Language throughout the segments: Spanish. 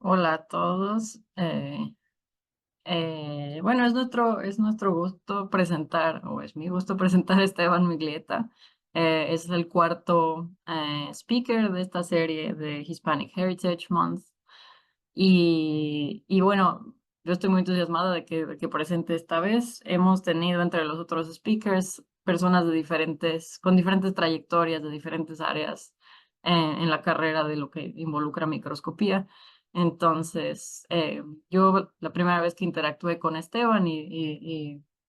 Hola a todos. Bueno, es nuestro gusto presentar, o es mi gusto presentar a Esteban Miglieta. Es el cuarto speaker de esta serie de Hispanic Heritage Month. Y bueno, yo estoy muy entusiasmada de que presente esta vez. Hemos tenido entre los otros speakers personas con diferentes trayectorias de diferentes áreas en la carrera de lo que involucra microscopía. Entonces, yo la primera vez que interactué con Esteban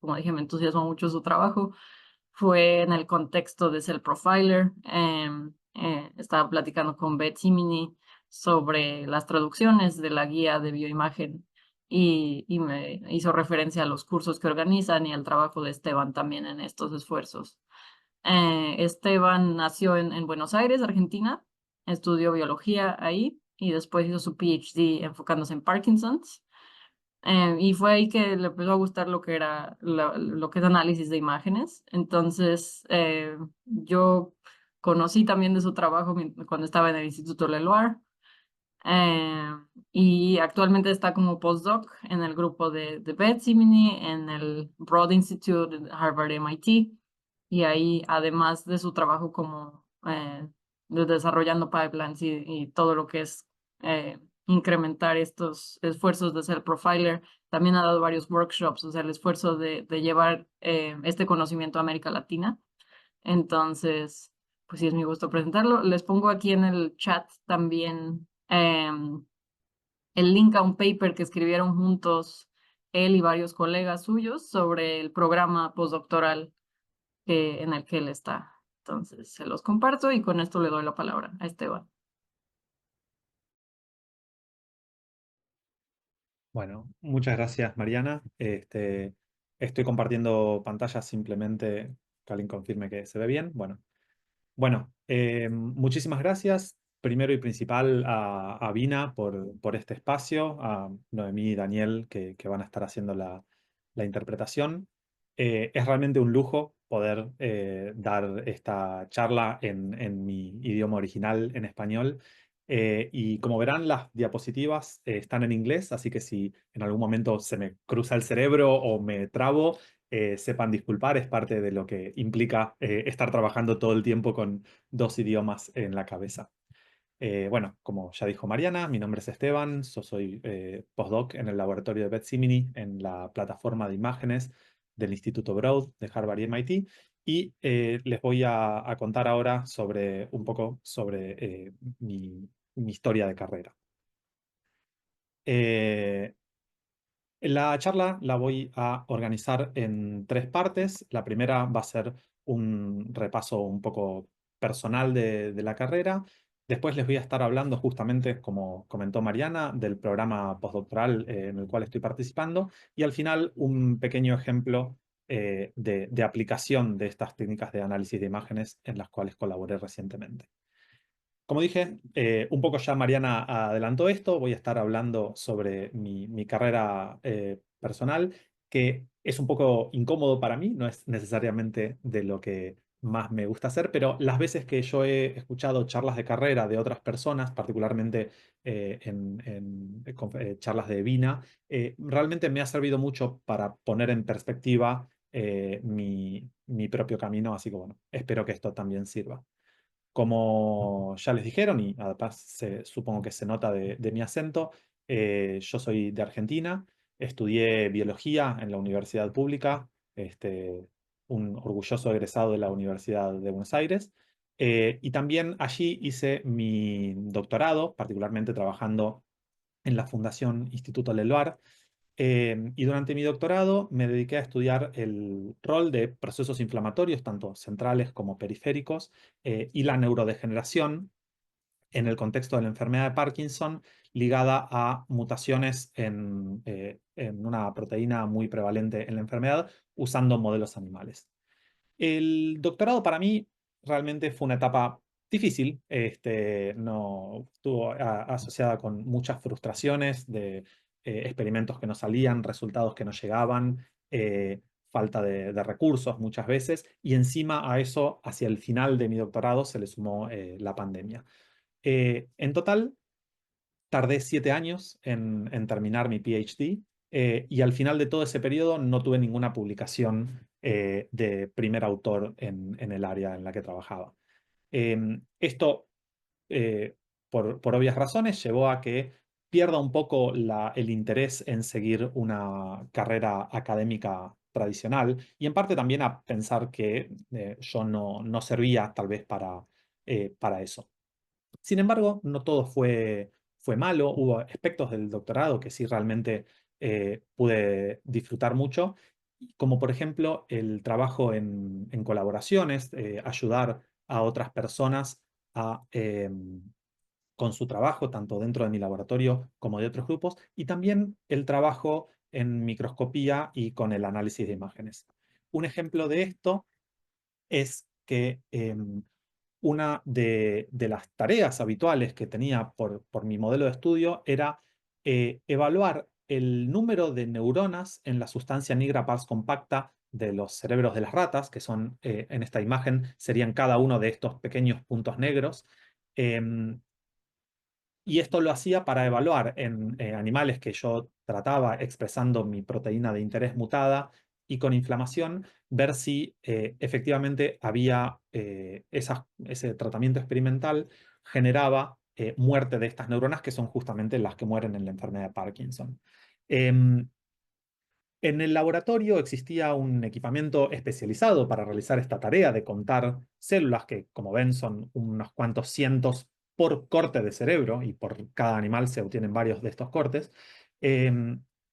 como dije, me entusiasmó mucho su trabajo, fue en el contexto de Cell Profiler. Estaba platicando con Beth Simini sobre las traducciones de la guía de bioimagen y me hizo referencia a los cursos que organizan y al trabajo de Esteban también en estos esfuerzos. Esteban nació en Buenos Aires, Argentina, estudió biología ahí y después hizo su PhD enfocándose en Parkinson's. Y fue ahí que le empezó a gustar lo que era lo que es análisis de imágenes. Entonces, yo conocí también de su trabajo cuando estaba en el Instituto Leloir. eh, y actualmente está como postdoc en el grupo de Beth Simini en el Broad Institute de Harvard MIT. Y ahí, además de su trabajo como desarrollando pipelines y todo lo que es eh, incrementar estos esfuerzos de ser profiler, también ha dado varios workshops, o sea, el esfuerzo de llevar este conocimiento a América Latina. Entonces, pues sí, es mi gusto presentarlo. Les pongo aquí en el chat también el link a un paper que escribieron juntos él y varios colegas suyos sobre el programa postdoctoral en el que él está. Entonces, se los comparto y con esto le doy la palabra a Esteban. Bueno, muchas gracias, Mariana. Estoy compartiendo pantalla, simplemente que alguien confirme que se ve bien. Bueno, muchísimas gracias. Primero y principal a Vina por este espacio, a Noemí y Daniel que van a estar haciendo la interpretación. Es realmente un lujo poder dar esta charla en mi idioma original, en español. Y como verán, las diapositivas están en inglés, así que si en algún momento se me cruza el cerebro o me trabo, sepan disculpar, es parte de lo que implica estar trabajando todo el tiempo con dos idiomas en la cabeza. Bueno, como ya dijo Mariana, mi nombre es Esteban, yo soy postdoc en el laboratorio de Beth Simini en la plataforma de imágenes del Instituto Broad de Harvard y MIT, y les voy a contar ahora sobre un poco sobre mi historia de carrera. Eh, la charla la voy a organizar en tres partes. La primera va a ser un repaso un poco personal de la carrera. Después les voy a estar hablando justamente, como comentó Mariana, del programa postdoctoral en el cual estoy participando. Y al final un pequeño ejemplo de aplicación de estas técnicas de análisis de imágenes en las cuales colaboré recientemente. Como dije, un poco ya Mariana adelantó esto, voy a estar hablando sobre mi carrera personal, que es un poco incómodo para mí, no es necesariamente de lo que más me gusta hacer, pero las veces que yo he escuchado charlas de carrera de otras personas, particularmente charlas de Vina, realmente me ha servido mucho para poner en perspectiva mi propio camino, así que bueno, espero que esto también sirva. Como ya les dijeron, y además supongo que se nota de mi acento, yo soy de Argentina, estudié biología en la universidad pública, un orgulloso egresado de la Universidad de Buenos Aires, y también allí hice mi doctorado, particularmente trabajando en la Fundación Instituto Leloir, y durante mi doctorado me dediqué a estudiar el rol de procesos inflamatorios, tanto centrales como periféricos, y la neurodegeneración en el contexto de la enfermedad de Parkinson ligada a mutaciones en una proteína muy prevalente en la enfermedad usando modelos animales. El doctorado para mí realmente fue una etapa difícil, no estuvo asociada con muchas frustraciones de experimentos que no salían, resultados que no llegaban, falta de recursos muchas veces, y encima a eso, hacia el final de mi doctorado, se le sumó la pandemia. En total, tardé 7 años en terminar mi PhD, y al final de todo ese periodo no tuve ninguna publicación de primer autor en el área en la que trabajaba. Esto, eh, por obvias razones, llevó a que pierda un poco el interés en seguir una carrera académica tradicional, y en parte también a pensar que yo no servía tal vez para eso. Sin embargo, no todo fue malo. Hubo aspectos del doctorado que sí realmente pude disfrutar mucho, como por ejemplo el trabajo en colaboraciones, ayudar a otras personas con su trabajo, tanto dentro de mi laboratorio como de otros grupos, y también el trabajo en microscopía y con el análisis de imágenes. Un ejemplo de esto es que una de las tareas habituales que tenía por mi modelo de estudio era evaluar el número de neuronas en la sustancia nigra pars compacta de los cerebros de las ratas, que son, en esta imagen, serían cada uno de estos pequeños puntos negros. Em, y esto lo hacía para evaluar en animales que yo trataba expresando mi proteína de interés mutada y con inflamación, ver si efectivamente había ese tratamiento experimental generaba muerte de estas neuronas, que son justamente las que mueren en la enfermedad de Parkinson. Em, en el laboratorio existía un equipamiento especializado para realizar esta tarea de contar células, que como ven son unos cuantos cientos por corte de cerebro, y por cada animal se obtienen varios de estos cortes. Eh,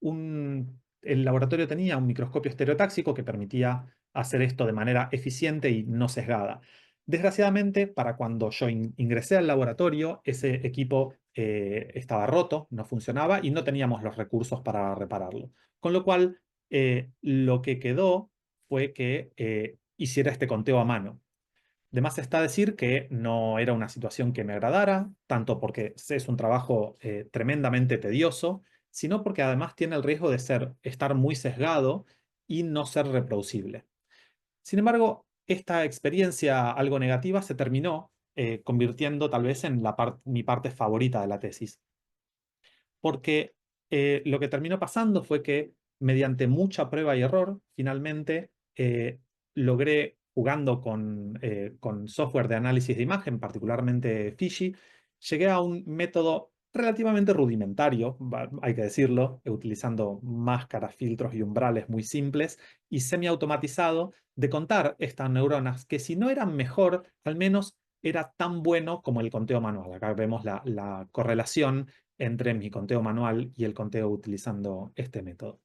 el laboratorio tenía un microscopio estereotáxico que permitía hacer esto de manera eficiente y no sesgada. Desgraciadamente, para cuando yo ingresé al laboratorio, ese equipo estaba roto, no funcionaba y no teníamos los recursos para repararlo. Con lo cual, lo que quedó fue que hiciera este conteo a mano. De más está decir que no era una situación que me agradara, tanto porque es un trabajo tremendamente tedioso, sino porque además tiene el riesgo de estar muy sesgado y no ser reproducible. Sin embargo, esta experiencia algo negativa se terminó convirtiendo tal vez en mi parte favorita de la tesis, porque lo que terminó pasando fue que mediante mucha prueba y error, finalmente logré, jugando con software de análisis de imagen, particularmente Fishy, llegué a un método relativamente rudimentario, hay que decirlo, utilizando máscaras, filtros y umbrales muy simples y semiautomatizado, de contar estas neuronas que, si no eran mejor, al menos era tan bueno como el conteo manual. Acá vemos la correlación entre mi conteo manual y el conteo utilizando este método.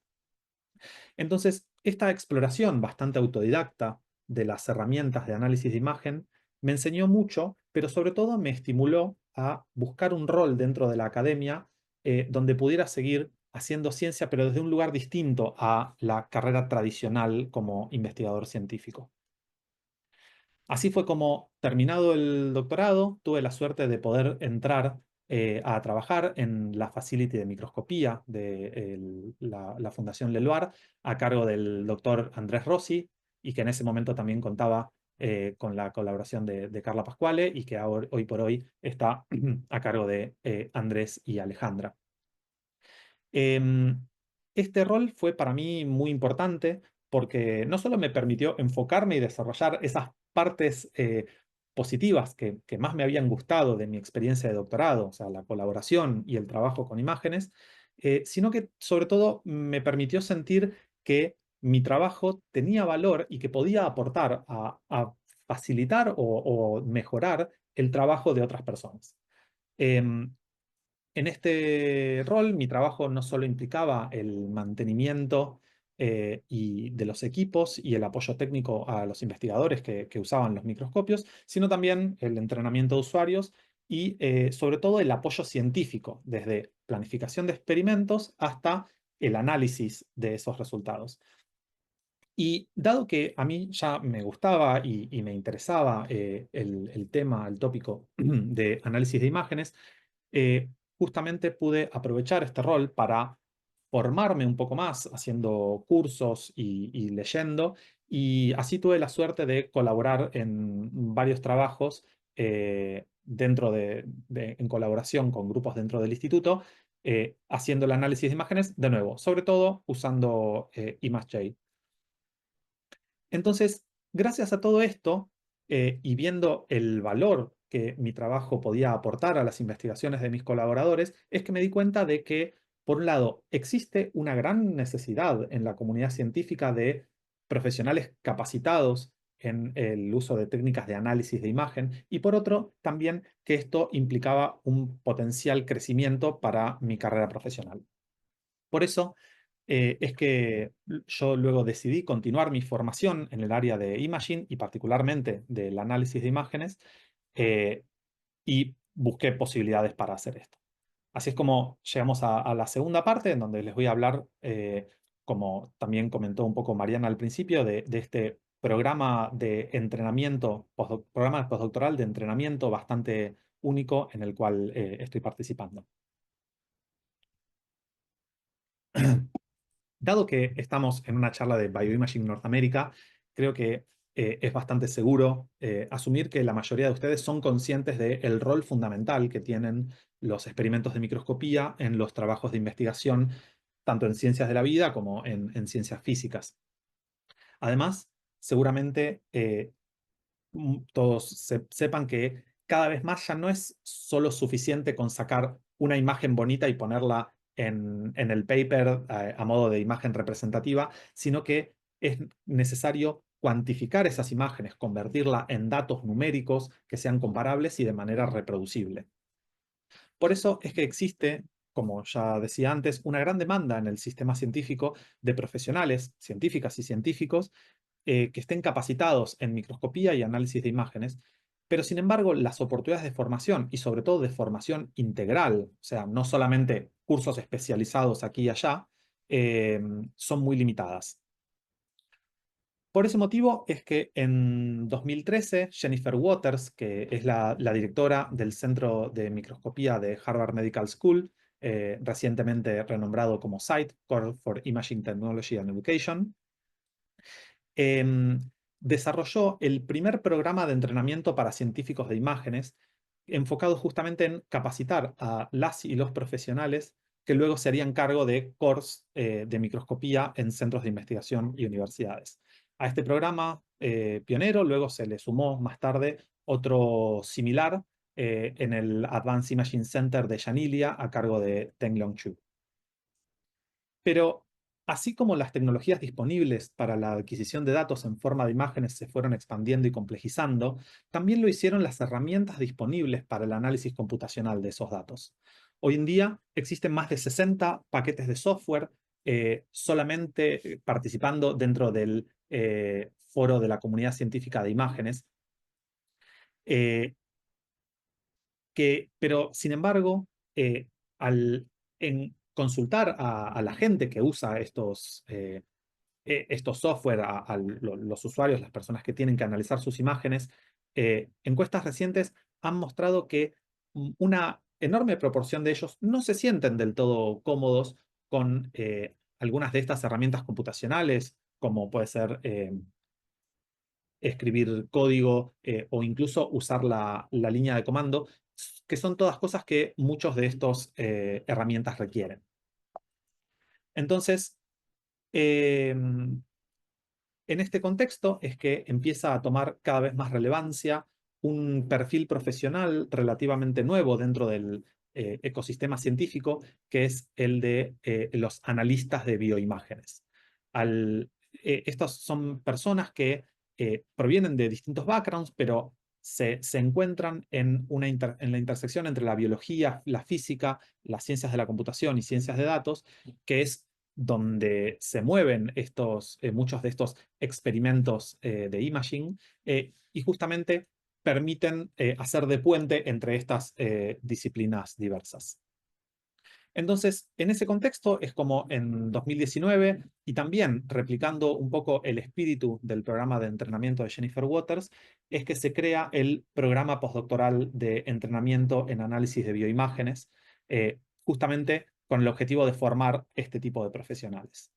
Entonces, esta exploración bastante autodidacta de las herramientas de análisis de imagen me enseñó mucho, pero sobre todo me estimuló a buscar un rol dentro de la academia donde pudiera seguir haciendo ciencia, pero desde un lugar distinto a la carrera tradicional como investigador científico. Así fue como, terminado el doctorado, tuve la suerte de poder entrar a trabajar en la facility de microscopía de la Fundación Leloir, a cargo del doctor Andrés Rossi, y que en ese momento también contaba con la colaboración de Carla Pascuale, y que hoy por hoy está a cargo de Andrés y Alejandra. Em, este rol fue para mí muy importante porque no solo me permitió enfocarme y desarrollar esas partes positivas que más me habían gustado de mi experiencia de doctorado, o sea, la colaboración y el trabajo con imágenes, sino que sobre todo me permitió sentir que mi trabajo tenía valor y que podía aportar a facilitar o mejorar el trabajo de otras personas. Em, en este rol, mi trabajo no solo implicaba el mantenimiento y de los equipos y el apoyo técnico a los investigadores que usaban los microscopios, sino también el entrenamiento de usuarios y sobre todo el apoyo científico, desde planificación de experimentos hasta el análisis de esos resultados. Y dado que a mí ya me gustaba y me interesaba el tema, el tópico de análisis de imágenes, justamente pude aprovechar este rol para formarme un poco más haciendo cursos y leyendo, y así tuve la suerte de colaborar en varios trabajos en colaboración con grupos dentro del instituto, haciendo el análisis de imágenes, de nuevo, sobre todo usando ImageJ. Entonces, gracias a todo esto, y viendo el valor que mi trabajo podía aportar a las investigaciones de mis colaboradores, es que me di cuenta de que, por un lado, existe una gran necesidad en la comunidad científica de profesionales capacitados en el uso de técnicas de análisis de imagen, y por otro, también que esto implicaba un potencial crecimiento para mi carrera profesional. Por eso es que yo luego decidí continuar mi formación en el área de imaging y particularmente del análisis de imágenes, eh, y busqué posibilidades para hacer esto. Así es como llegamos a la segunda parte, en donde les voy a hablar, como también comentó un poco Mariana al principio, de este programa de entrenamiento, programa postdoctoral de entrenamiento bastante único en el cual estoy participando. Dado que estamos en una charla de Bioimaging Norteamérica, creo que es bastante seguro asumir que la mayoría de ustedes son conscientes del rol fundamental que tienen los experimentos de microscopía en los trabajos de investigación, tanto en ciencias de la vida como en ciencias físicas. Además, seguramente todos sepan que cada vez más ya no es solo suficiente con sacar una imagen bonita y ponerla en el paper a modo de imagen representativa, sino que es necesario cuantificar esas imágenes, convertirla en datos numéricos que sean comparables y de manera reproducible. Por eso es que existe, como ya decía antes, una gran demanda en el sistema científico de profesionales, científicas y científicos, que estén capacitados en microscopía y análisis de imágenes, pero sin embargo las oportunidades de formación y sobre todo de formación integral, o sea, no solamente cursos especializados aquí y allá, son muy limitadas. Por ese motivo es que en 2013 Jennifer Waters, que es la directora del Centro de Microscopía de Harvard Medical School, recientemente renombrado como CITE, Core for Imaging Technology and Education, em, desarrolló el primer programa de entrenamiento para científicos de imágenes, enfocado justamente en capacitar a las y los profesionales que luego se harían cargo de cores de microscopía en centros de investigación y universidades. A este programa pionero luego se le sumó más tarde otro similar en el Advanced Imaging Center de Yanilia a cargo de Teng Long Chu. Pero así como las tecnologías disponibles para la adquisición de datos en forma de imágenes se fueron expandiendo y complejizando, también lo hicieron las herramientas disponibles para el análisis computacional de esos datos. Hoy en día existen más de 60 paquetes de software solamente participando dentro del foro de la comunidad científica de imágenes, eh, pero sin embargo, al en consultar a la gente que usa estos software, los usuarios, las personas que tienen que analizar sus imágenes, encuestas recientes han mostrado que una enorme proporción de ellos no se sienten del todo cómodos con algunas de estas herramientas computacionales, como puede ser escribir código o incluso usar la línea de comando, que son todas cosas que muchos de estos herramientas requieren. Entonces, en este contexto es que empieza a tomar cada vez más relevancia un perfil profesional relativamente nuevo dentro del ecosistema científico, que es el de los analistas de bioimágenes. Estos son personas que provienen de distintos backgrounds, pero se encuentran en la intersección entre la biología, la física, las ciencias de la computación y ciencias de datos, que es donde se mueven muchos de estos experimentos de imaging, y justamente permiten hacer de puente entre estas disciplinas diversas. Entonces, en ese contexto es como en 2019, y también replicando un poco el espíritu del programa de entrenamiento de Jennifer Waters, es que se crea el programa postdoctoral de entrenamiento en análisis de bioimágenes, justamente con el objetivo de formar este tipo de profesionales.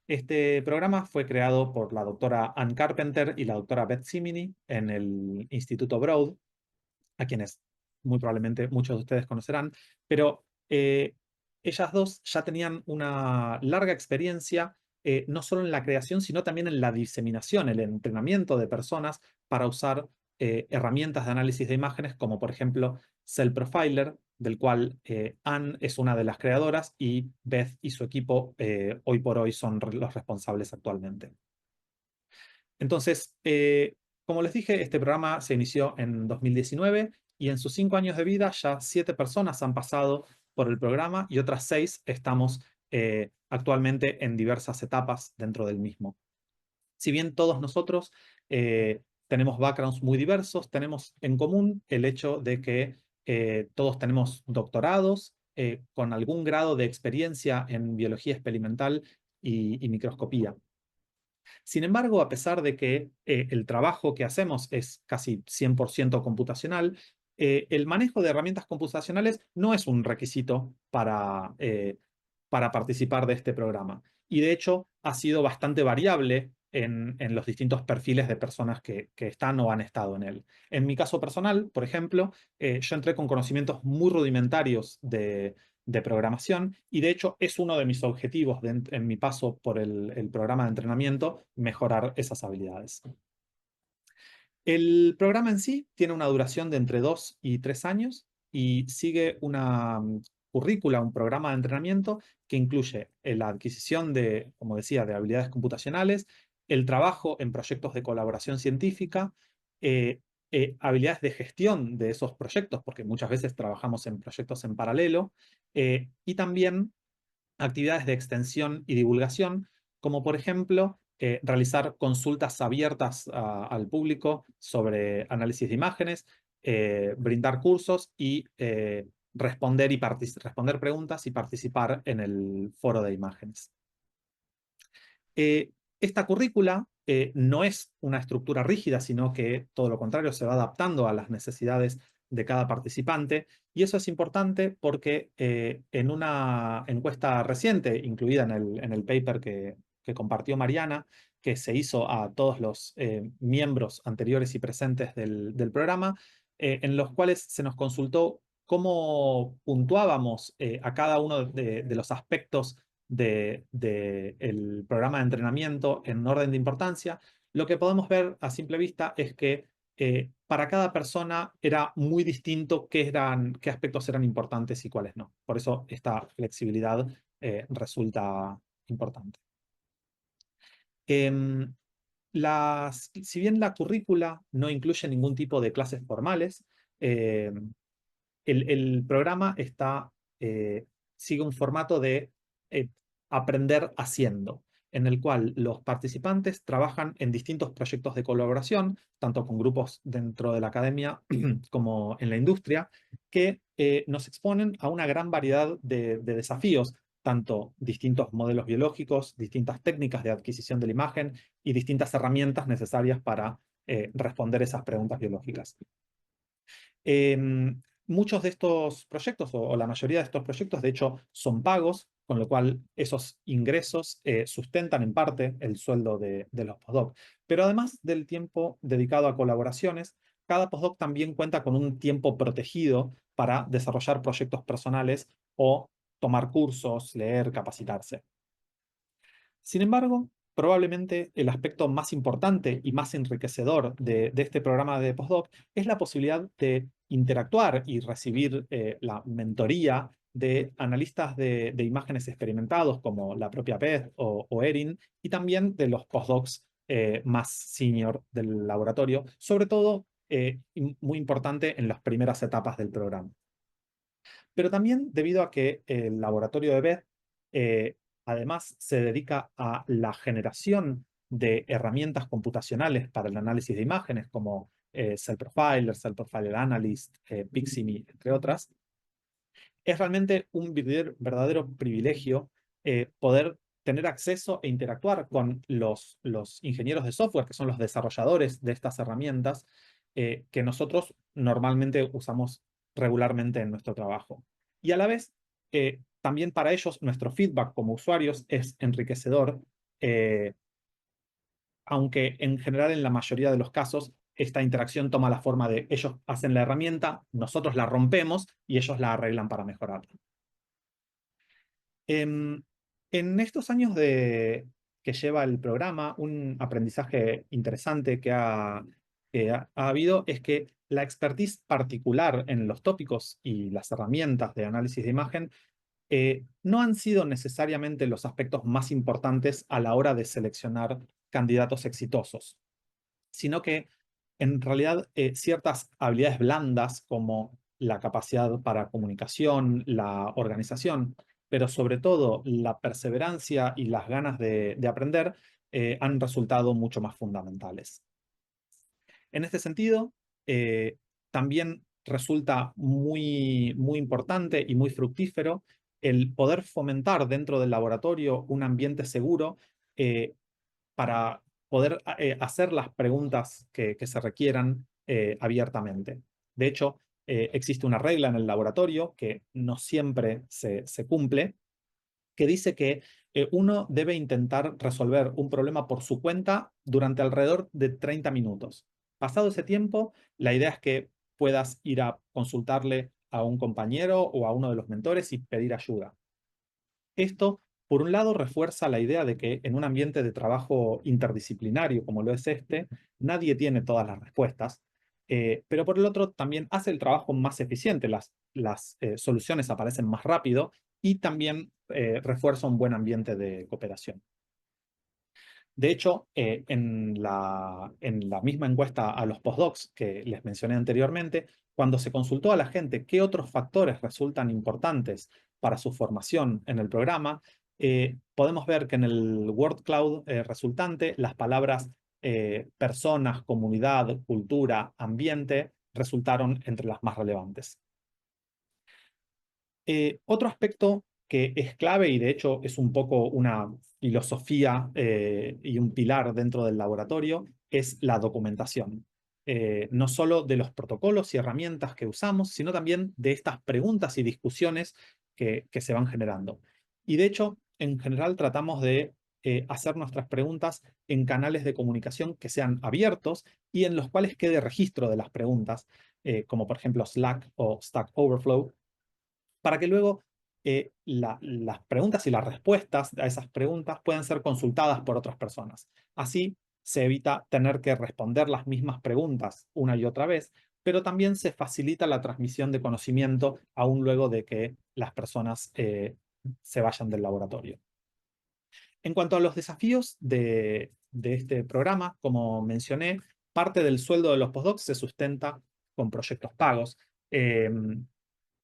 Este programa fue creado por la doctora Ann Carpenter y la doctora Beth Simini en el Instituto Broad, a quienes muy probablemente muchos de ustedes conocerán, pero ellas dos ya tenían una larga experiencia, no solo en la creación, sino también en la diseminación, el entrenamiento de personas para usar herramientas de análisis de imágenes, como por ejemplo Cell Profiler, del cual Anne es una de las creadoras y Beth y su equipo hoy por hoy son los responsables actualmente. Entonces, como les dije, este programa se inició en 2019 y en sus 5 años de vida ya 7 personas han pasado por el programa y otras 6 estamos actualmente en diversas etapas dentro del mismo. Si bien todos nosotros tenemos backgrounds muy diversos, tenemos en común el hecho de que todos tenemos doctorados con algún grado de experiencia en biología experimental y microscopía. Sin embargo, a pesar de que el trabajo que hacemos es casi 100% computacional, el manejo de herramientas computacionales no es un requisito para participar de este programa. Y de hecho, ha sido bastante variable en los distintos perfiles de personas que están o han estado en él. En mi caso personal, por ejemplo, yo entré con conocimientos muy rudimentarios de programación y de hecho es uno de mis objetivos en mi paso por el programa de entrenamiento, mejorar esas habilidades. El programa en sí tiene una duración de entre 2 y 3 años y sigue una currícula, un programa de entrenamiento que incluye la adquisición de, como decía, de habilidades computacionales, el trabajo en proyectos de colaboración científica, eh, habilidades de gestión de esos proyectos, porque muchas veces trabajamos en proyectos en paralelo, y también actividades de extensión y divulgación, como por ejemplo realizar consultas abiertas al público sobre análisis de imágenes, brindar cursos y responder preguntas y participar en el foro de imágenes. Esta currícula no es una estructura rígida, sino que todo lo contrario se va adaptando a las necesidades de cada participante. Y eso es importante porque en una encuesta reciente, incluida en el paper que compartió Mariana, que se hizo a todos los miembros anteriores y presentes del programa, en los cuales se nos consultó cómo puntuábamos a cada uno de los aspectos del programa de entrenamiento en orden de importancia, lo que podemos ver a simple vista es que para cada persona era muy distinto qué aspectos eran importantes y cuáles no. Por eso esta flexibilidad resulta importante. Si bien la currícula no incluye ningún tipo de clases formales, el programa sigue un formato de eh, aprender haciendo, en el cual los participantes trabajan en distintos proyectos de colaboración, tanto con grupos dentro de la academia como en la industria, que nos exponen a una gran variedad de desafíos, tanto distintos modelos biológicos, distintas técnicas de adquisición de la imagen y distintas herramientas necesarias para responder esas preguntas biológicas. Muchos de estos proyectos, o la mayoría de estos proyectos, de hecho, son pagos, con lo cual esos ingresos sustentan en parte el sueldo de los postdoc. Pero además del tiempo dedicado a colaboraciones, cada postdoc también cuenta con un tiempo protegido para desarrollar proyectos personales o tomar cursos, leer, capacitarse. Sin embargo, probablemente el aspecto más importante y más enriquecedor de este programa de postdoc es la posibilidad de interactuar y recibir la mentoría de analistas de imágenes experimentados como la propia Beth o Erin, y también de los postdocs más senior del laboratorio, sobre todo muy importante en las primeras etapas del programa. Pero también debido a que el laboratorio de Beth además se dedica a la generación de herramientas computacionales para el análisis de imágenes como Cell Profiler, Cell Profiler Analyst, Piximi, entre otras, es realmente un verdadero privilegio poder tener acceso e interactuar con los ingenieros de software, que son los desarrolladores de estas herramientas, que nosotros normalmente usamos regularmente en nuestro trabajo. Y a la vez, también para ellos nuestro feedback como usuarios es enriquecedor, aunque en general en la mayoría de los casos esta interacción toma la forma de ellos hacen la herramienta, nosotros la rompemos y ellos la arreglan para mejorarla. En estos años que lleva el programa, un aprendizaje interesante que ha habido es que la expertise particular en los tópicos y las herramientas de análisis de imagen no han sido necesariamente los aspectos más importantes a la hora de seleccionar candidatos exitosos, sino que en realidad ciertas habilidades blandas como la capacidad para comunicación, la organización, pero sobre todo la perseverancia y las ganas de aprender han resultado mucho más fundamentales. En este sentido, también resulta muy importante y muy fructífero el poder fomentar dentro del laboratorio un ambiente seguro para poder hacer las preguntas que se requieran abiertamente. De hecho, existe una regla en el laboratorio que no siempre se cumple, que dice que uno debe intentar resolver un problema por su cuenta durante alrededor de 30 minutos. Pasado ese tiempo, la idea es que puedas ir a consultarle a un compañero o a uno de los mentores y pedir ayuda. Esto, por un lado, refuerza la idea de que en un ambiente de trabajo interdisciplinario como lo es este, nadie tiene todas las respuestas, pero por el otro también hace el trabajo más eficiente, las soluciones aparecen más rápido y también refuerza un buen ambiente de cooperación. De hecho, en la misma encuesta a los postdocs que les mencioné anteriormente, cuando se consultó a la gente qué otros factores resultan importantes para su formación en el programa, podemos ver que en el word cloud resultante las palabras personas, comunidad, cultura, ambiente resultaron entre las más relevantes. Otro aspecto que es clave y de hecho es un poco una filosofía y un pilar dentro del laboratorio es la documentación. No solo de los protocolos y herramientas que usamos, sino también de estas preguntas y discusiones que se van generando. Y de hecho, en general tratamos de hacer nuestras preguntas en canales de comunicación que sean abiertos y en los cuales quede registro de las preguntas, como por ejemplo Slack o Stack Overflow, para que luego las preguntas y las respuestas a esas preguntas puedan ser consultadas por otras personas. Así se evita tener que responder las mismas preguntas una y otra vez, pero también se facilita la transmisión de conocimiento aún luego de que las personas se vayan del laboratorio. En cuanto a los desafíos de este programa, como mencioné, parte del sueldo de los postdocs se sustenta con proyectos pagos.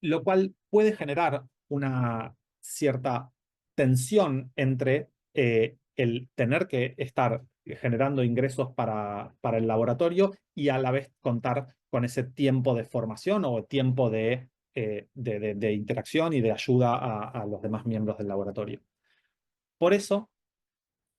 Lo cual puede generar una cierta tensión entre el tener que estar generando ingresos para el laboratorio y a la vez contar con ese tiempo de formación o tiempo de interacción y de ayuda a los demás miembros del laboratorio. Por eso,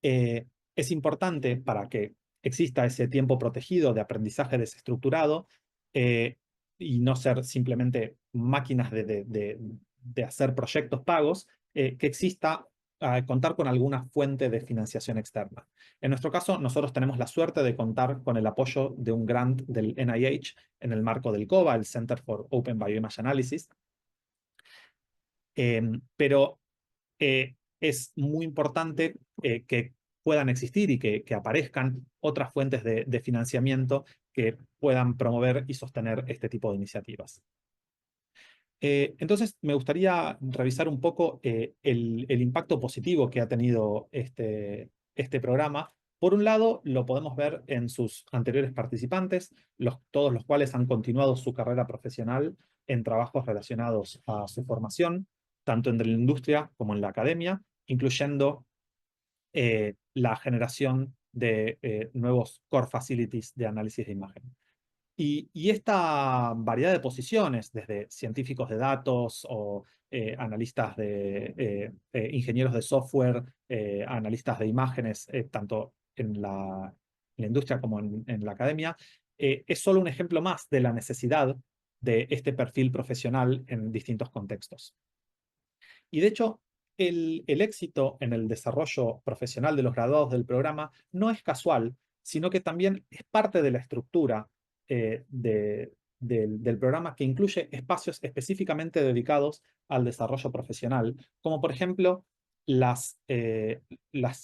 es importante para que exista ese tiempo protegido de aprendizaje desestructurado y no ser simplemente máquinas de hacer proyectos pagos, que exista contar con alguna fuente de financiación externa. En nuestro caso, nosotros tenemos la suerte de contar con el apoyo de un grant del NIH en el marco del COBA, el Center for Open Bioimage Analysis, pero es muy importante que puedan existir y que aparezcan otras fuentes de financiamiento que puedan promover y sostener este tipo de iniciativas. Entonces, me gustaría revisar un poco el impacto positivo que ha tenido este programa. Por un lado, lo podemos ver en sus anteriores participantes, todos los cuales han continuado su carrera profesional en trabajos relacionados a su formación, tanto en la industria como en la academia, incluyendo la generación de nuevos core facilities de análisis de imagen. Y esta variedad de posiciones, desde científicos de datos o analistas ingenieros de software, analistas de imágenes, tanto en la industria como en la academia, es solo un ejemplo más de la necesidad de este perfil profesional en distintos contextos. Y de hecho, el éxito en el desarrollo profesional de los graduados del programa no es casual, sino que también es parte de la estructura del programa, que incluye espacios específicamente dedicados al desarrollo profesional, como por ejemplo las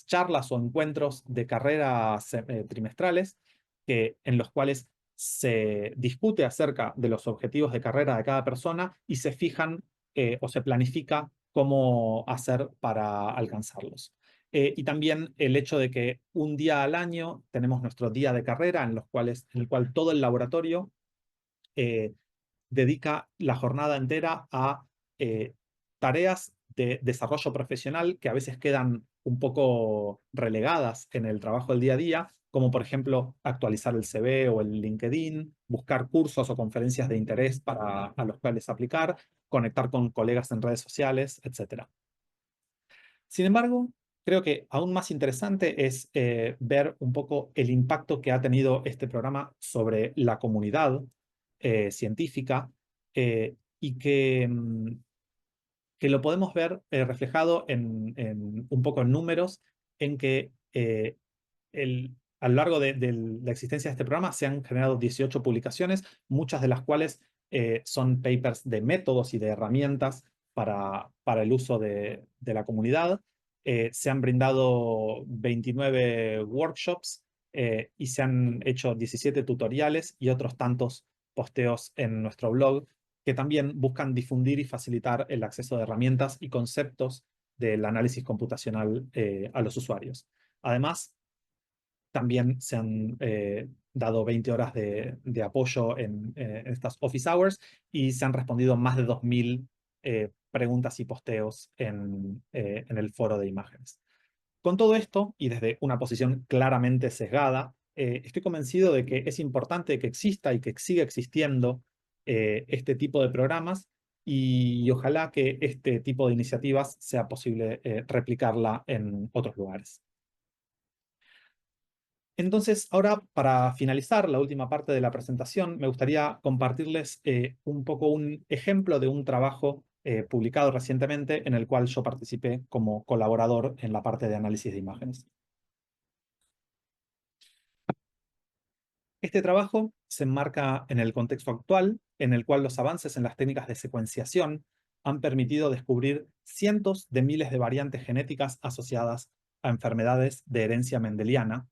charlas o encuentros de carrera trimestrales, en los cuales se discute acerca de los objetivos de carrera de cada persona y se fijan o se planifica cómo hacer para alcanzarlos. Y también el hecho de que un día al año tenemos nuestro día de carrera en el cual todo el laboratorio eh, dedica la jornada entera a eh, tareas de desarrollo profesional que a veces quedan un poco relegadas en el trabajo del día a día, como por ejemplo actualizar el CV o el LinkedIn, buscar cursos o conferencias de interés a los cuales aplicar, conectar con colegas en redes sociales, etc. Sin embargo, creo que aún más interesante es ver un poco el impacto que ha tenido este programa sobre la comunidad científica, y que lo podemos ver reflejado un poco en números, en que a lo largo de la existencia de este programa se han generado 18 publicaciones, muchas de las cuales son papers de métodos y de herramientas para el uso de la comunidad. Se han brindado 29 workshops y se han hecho 17 tutoriales y otros tantos posteos en nuestro blog, que también buscan difundir y facilitar el acceso de herramientas y conceptos del análisis computacional a los usuarios. Además, también se han dado 20 horas de apoyo en estas office hours, y se han respondido más de 2.000 preguntas y posteos en el foro de imágenes. Con todo esto, y desde una posición claramente sesgada, estoy convencido de que es importante que exista y que siga existiendo este tipo de programas, y ojalá que este tipo de iniciativas sea posible replicarla en otros lugares. Entonces, ahora para finalizar la última parte de la presentación, me gustaría compartirles un poco un ejemplo de un trabajo publicado recientemente en el cual yo participé como colaborador en la parte de análisis de imágenes. Este trabajo se enmarca en el contexto actual, en el cual los avances en las técnicas de secuenciación han permitido descubrir cientos de miles de variantes genéticas asociadas a enfermedades de herencia mendeliana.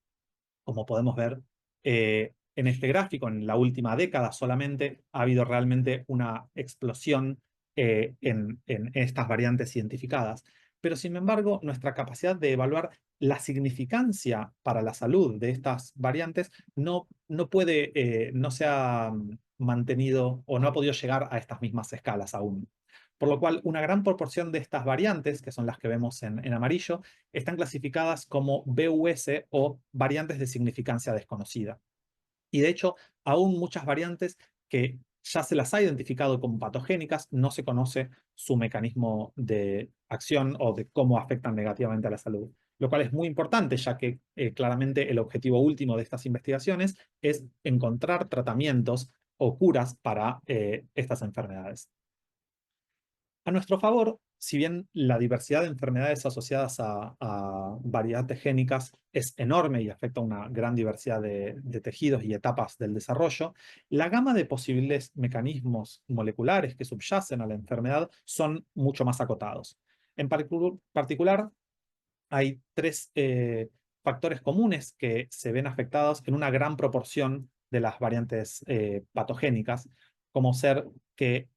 Como podemos ver en este gráfico, en la última década solamente ha habido realmente una explosión en estas variantes identificadas. Pero sin embargo, nuestra capacidad de evaluar la significancia para la salud de estas variantes no se ha mantenido o no ha podido llegar a estas mismas escalas aún. Por lo cual, una gran proporción de estas variantes, que son las que vemos en amarillo, están clasificadas como BUS o variantes de significancia desconocida. Y de hecho, aún muchas variantes que ya se las ha identificado como patogénicas, no se conoce su mecanismo de acción o de cómo afectan negativamente a la salud. Lo cual es muy importante, ya que claramente el objetivo último de estas investigaciones es encontrar tratamientos o curas para estas enfermedades. A nuestro favor, si bien la diversidad de enfermedades asociadas a variantes génicas es enorme y afecta a una gran diversidad de tejidos y etapas del desarrollo, la gama de posibles mecanismos moleculares que subyacen a la enfermedad son mucho más acotados. En particular, hay tres factores comunes que se ven afectados en una gran proporción de las variantes patogénicas, como ser que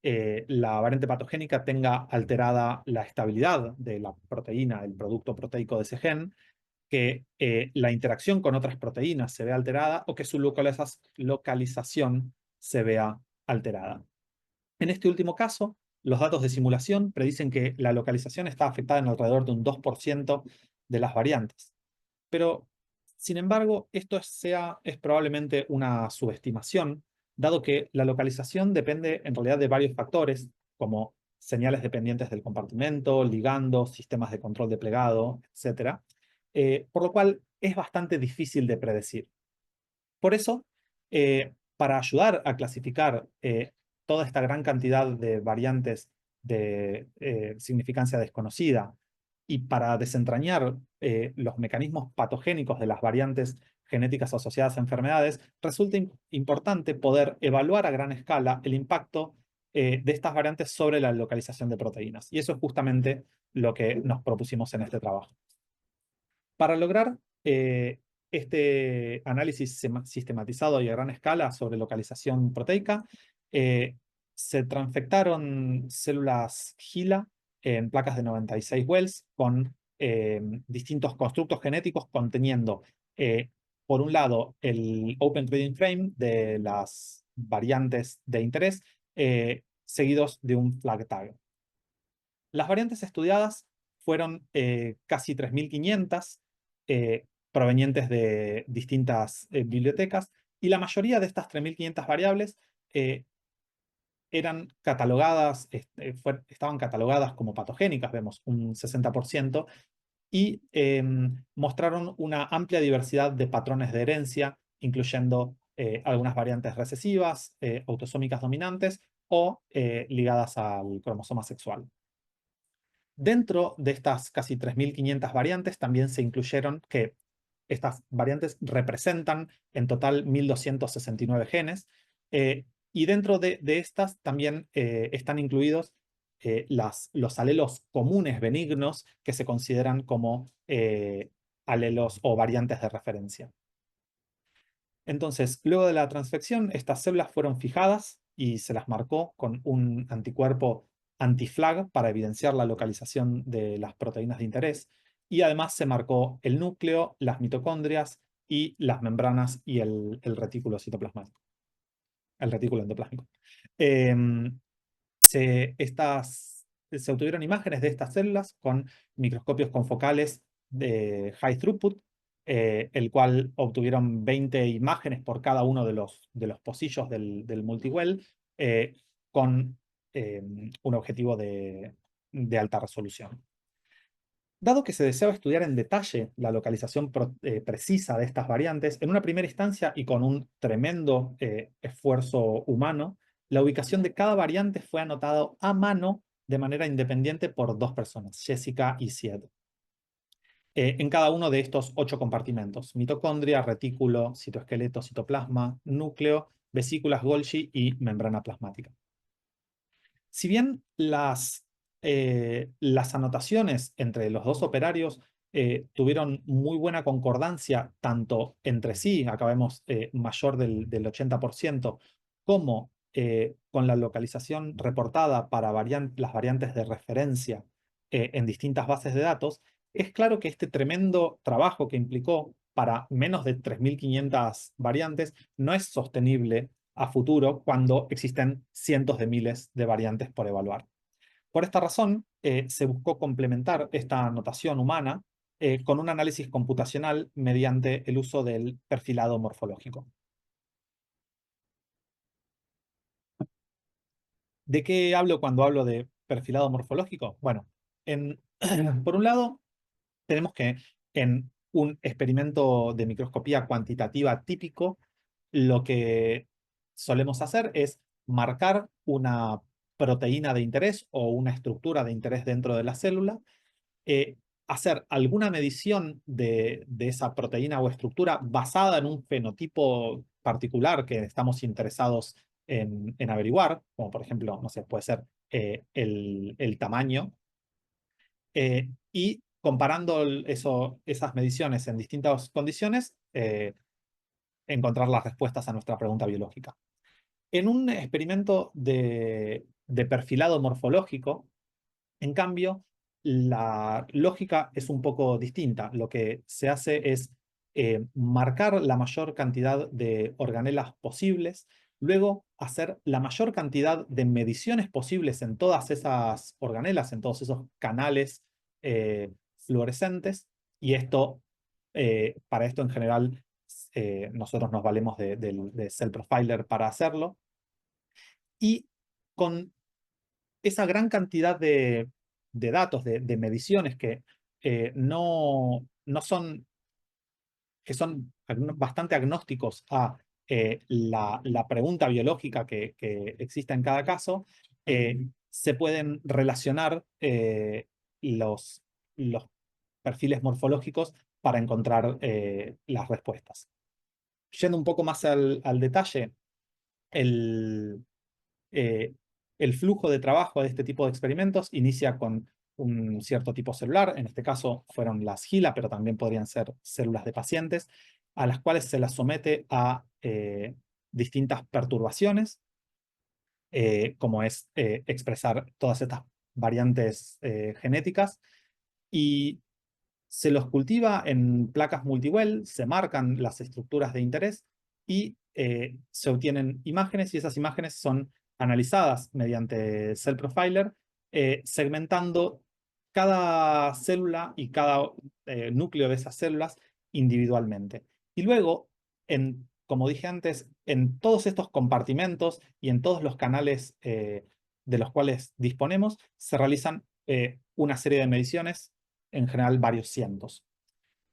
la variante patogénica tenga alterada la estabilidad de la proteína, el producto proteico de ese gen, que la interacción con otras proteínas se vea alterada, o que su localización se vea alterada. En este último caso, los datos de simulación predicen que la localización está afectada en alrededor de un 2% de las variantes. Pero, sin embargo, es probablemente una subestimación, dado que la localización depende en realidad de varios factores, como señales dependientes del compartimento, ligandos, sistemas de control de plegado, etc. Por lo cual es bastante difícil de predecir. Por eso, para ayudar a clasificar toda esta gran cantidad de variantes de significancia desconocida y para desentrañar los mecanismos patogénicos de las variantes genéticas asociadas a enfermedades, resulta importante poder evaluar a gran escala el impacto de estas variantes sobre la localización de proteínas. Y eso es justamente lo que nos propusimos en este trabajo. Para lograr este análisis sistematizado y a gran escala sobre localización proteica, se transfectaron células HeLa en placas de 96 Wells con distintos constructos genéticos conteniendo, por un lado, el Open Reading Frame de las variantes de interés, seguidos de un flag tag. Las variantes estudiadas fueron casi 3.500, provenientes de distintas bibliotecas, y la mayoría de estas 3.500 variables eh, eran catalogadas, estaban catalogadas como patogénicas, vemos un 60%, y mostraron una amplia diversidad de patrones de herencia, incluyendo algunas variantes recesivas, autosómicas dominantes o ligadas al cromosoma sexual. Dentro de estas casi 3.500 variantes también se incluyeron que estas variantes representan en total 1.269 genes, y dentro de estas también están incluidos los alelos comunes benignos que se consideran como alelos o variantes de referencia. Entonces, luego de la transfección, estas células fueron fijadas y se las marcó con un anticuerpo anti-flag para evidenciar la localización de las proteínas de interés. Y además se marcó el núcleo, las mitocondrias y las membranas y el retículo citoplasmático, el retículo endoplásmico. Se obtuvieron imágenes de estas células con microscopios confocales de high throughput, el cual obtuvieron 20 imágenes por cada uno de los pocillos del multiwell, con un objetivo de alta resolución. Dado que se deseaba estudiar en detalle la localización precisa de estas variantes, en una primera instancia y con un tremendo esfuerzo humano, la ubicación de cada variante fue anotado a mano de manera independiente por dos personas, Jessica y Sied, en cada uno de estos 8 compartimentos: mitocondria, retículo, citoesqueleto, citoplasma, núcleo, vesículas Golgi y membrana plasmática. Si bien las anotaciones entre los dos operarios tuvieron muy buena concordancia, tanto entre sí, acá vemos mayor del 80%, como con la localización reportada para las variantes de referencia en distintas bases de datos, es claro que este tremendo trabajo que implicó para menos de 3.500 variantes no es sostenible a futuro cuando existen cientos de miles de variantes por evaluar. Por esta razón, se buscó complementar esta notación humana con un análisis computacional mediante el uso del perfilado morfológico. ¿De qué hablo cuando hablo de perfilado morfológico? Bueno, por un lado, tenemos que en un experimento de microscopía cuantitativa típico, lo que solemos hacer es marcar una proteína de interés o una estructura de interés dentro de la célula, hacer alguna medición de esa proteína o estructura basada en un fenotipo particular que estamos interesados en averiguar, como por ejemplo, no sé, puede ser el tamaño, y comparando esas mediciones en distintas condiciones, encontrar las respuestas a nuestra pregunta biológica. En un experimento de perfilado morfológico, en cambio, la lógica es un poco distinta. Lo que se hace es marcar la mayor cantidad de organelas posibles, luego hacer la mayor cantidad de mediciones posibles en todas esas organelas, en todos esos canales fluorescentes, y para esto en general nosotros nos valemos de Cell Profiler para hacerlo, y con esa gran cantidad de datos, de mediciones que no son, que son bastante agnósticos a la pregunta biológica que existe en cada caso, se pueden relacionar los perfiles morfológicos para encontrar las respuestas. Yendo un poco más al detalle, el, eh, el flujo de trabajo de este tipo de experimentos inicia con un cierto tipo celular, en este caso fueron las GILA, pero también podrían ser células de pacientes, a las cuales se las somete a distintas perturbaciones, como es expresar todas estas variantes genéticas, y se los cultiva en placas multiwell, se marcan las estructuras de interés y se obtienen imágenes, y esas imágenes son analizadas mediante Cell Profiler, segmentando cada célula y cada núcleo de esas células individualmente. Y luego, como dije antes, en todos estos compartimentos y en todos los canales de los cuales disponemos, se realizan una serie de mediciones, en general varios cientos.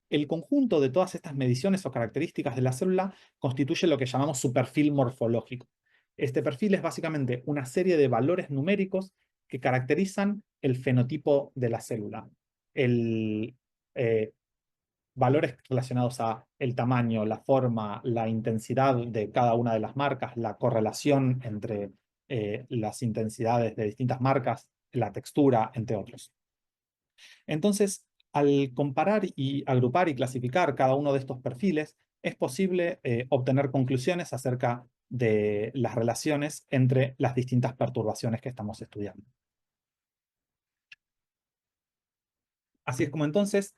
El conjunto de todas estas mediciones o características de la célula constituye lo que llamamos su perfil morfológico. Este perfil es básicamente una serie de valores numéricos que caracterizan el fenotipo de la célula. El, Valores relacionados a el tamaño, la forma, la intensidad de cada una de las marcas, la correlación entre las intensidades de distintas marcas, la textura, entre otros. Entonces, al comparar y agrupar y clasificar cada uno de estos perfiles, es posible obtener conclusiones acerca de las relaciones entre las distintas perturbaciones que estamos estudiando. Así es como entonces,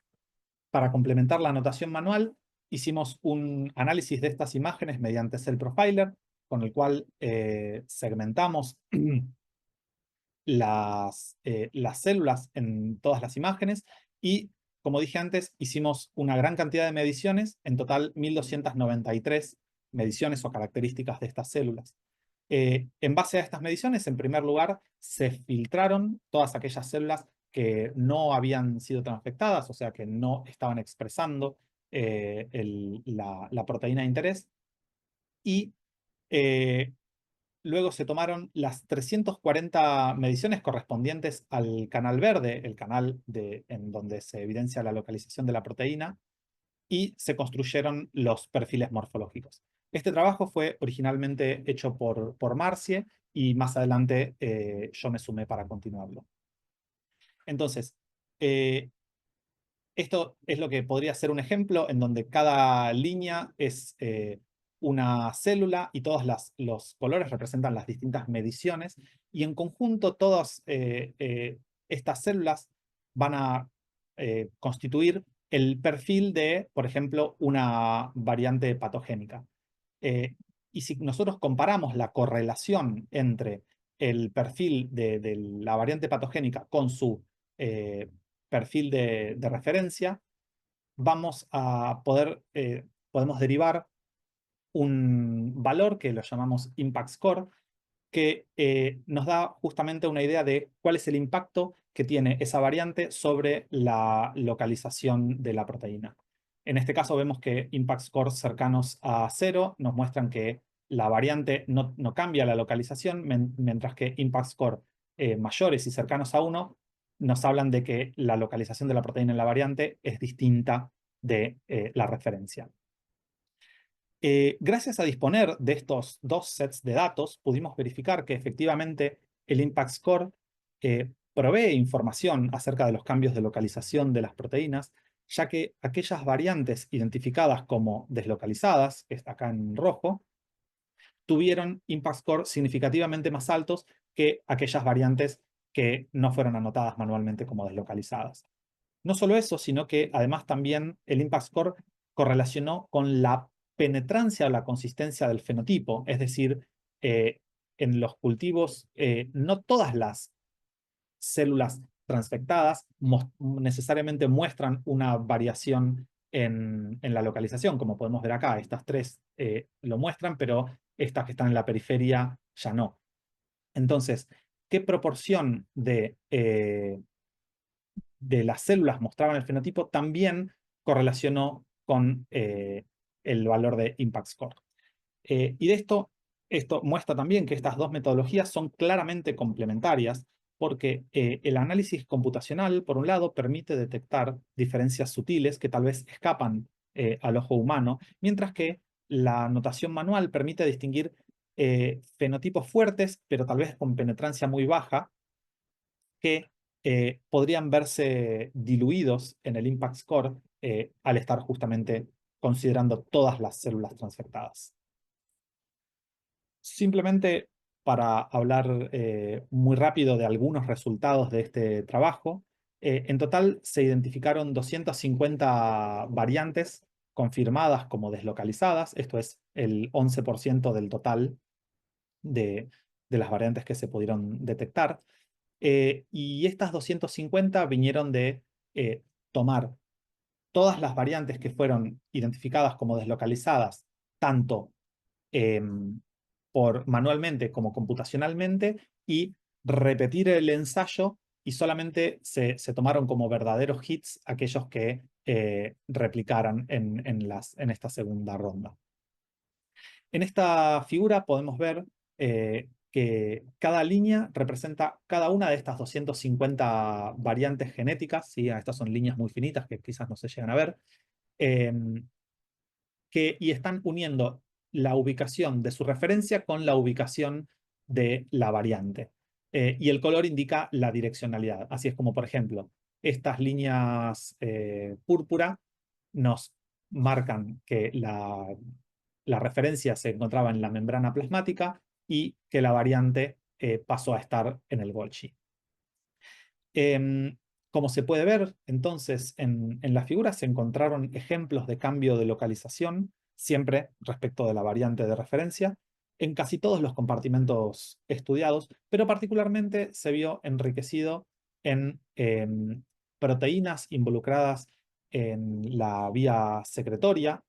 para complementar la anotación manual, hicimos un análisis de estas imágenes mediante Cell Profiler, con el cual segmentamos las células en todas las imágenes y, como dije antes, hicimos una gran cantidad de mediciones, en total 1293 mediciones o características de estas células. En base a estas mediciones, en primer lugar, se filtraron todas aquellas células que no habían sido transfectadas, o sea, que no estaban expresando la proteína de interés, y luego se tomaron las 340 mediciones correspondientes al canal verde, el canal en donde se evidencia la localización de la proteína, y se construyeron los perfiles morfológicos. Este trabajo fue originalmente hecho por Marcie y más adelante yo me sumé para continuarlo. Entonces, esto es lo que podría ser un ejemplo en donde cada línea es una célula y todos los colores representan las distintas mediciones, y en conjunto todas estas células van a constituir el perfil de, por ejemplo, una variante patogénica. Y si nosotros comparamos la correlación entre el perfil de la variante patogénica con su perfil de referencia, vamos a podemos derivar un valor que lo llamamos impact score, que nos da justamente una idea de cuál es el impacto que tiene esa variante sobre la localización de la proteína. En este caso vemos que impact scores cercanos a 0 nos muestran que la variante no cambia la localización, mientras que impact score mayores y cercanos a 1 nos hablan de que la localización de la proteína en la variante es distinta de la referencia. Gracias a disponer de estos dos sets de datos, pudimos verificar que efectivamente el Impact Score provee información acerca de los cambios de localización de las proteínas, ya que aquellas variantes identificadas como deslocalizadas, que está acá en rojo, tuvieron Impact Score significativamente más altos que aquellas variantes que no fueron anotadas manualmente como deslocalizadas. No solo eso, sino que además también el Impact Score correlacionó con la penetrancia o la consistencia del fenotipo, es decir, en los cultivos no todas las células transfectadas necesariamente muestran una variación en la localización, como podemos ver acá. Estas tres lo muestran, pero estas que están en la periferia ya no. Entonces, ¿qué proporción de las células mostraban el fenotipo? También correlacionó con el valor de Impact Score. Y de esto muestra también que estas dos metodologías son claramente complementarias, porque el análisis computacional, por un lado, permite detectar diferencias sutiles que tal vez escapan al ojo humano, mientras que la notación manual permite distinguir fenotipos fuertes, pero tal vez con penetrancia muy baja, que podrían verse diluidos en el impact score al estar justamente considerando todas las células transfectadas. Simplemente para hablar muy rápido de algunos resultados de este trabajo, en total se identificaron 250 variantes confirmadas como deslocalizadas, esto es el 11% del total de, de las variantes que se pudieron detectar. Y estas 250 vinieron de tomar todas las variantes que fueron identificadas como deslocalizadas, tanto manualmente como computacionalmente, y repetir el ensayo, y solamente se tomaron como verdaderos hits aquellos que replicaran en esta segunda ronda. En esta figura podemos ver que cada línea representa cada una de estas 250 variantes genéticas, ¿sí? Estas son líneas muy finitas que quizás no se llegan a ver, em, y están uniendo la ubicación de su referencia con la ubicación de la variante. Y el color indica la direccionalidad. Así es como, por ejemplo, estas líneas púrpura nos marcan que la referencia se encontraba en la membrana plasmática y que la variante pasó a estar en el Golgi. Como se puede ver, entonces, en la figura se encontraron ejemplos de cambio de localización, siempre respecto de la variante de referencia, en casi todos los compartimentos estudiados, pero particularmente se vio enriquecido en proteínas involucradas en la vía secretoria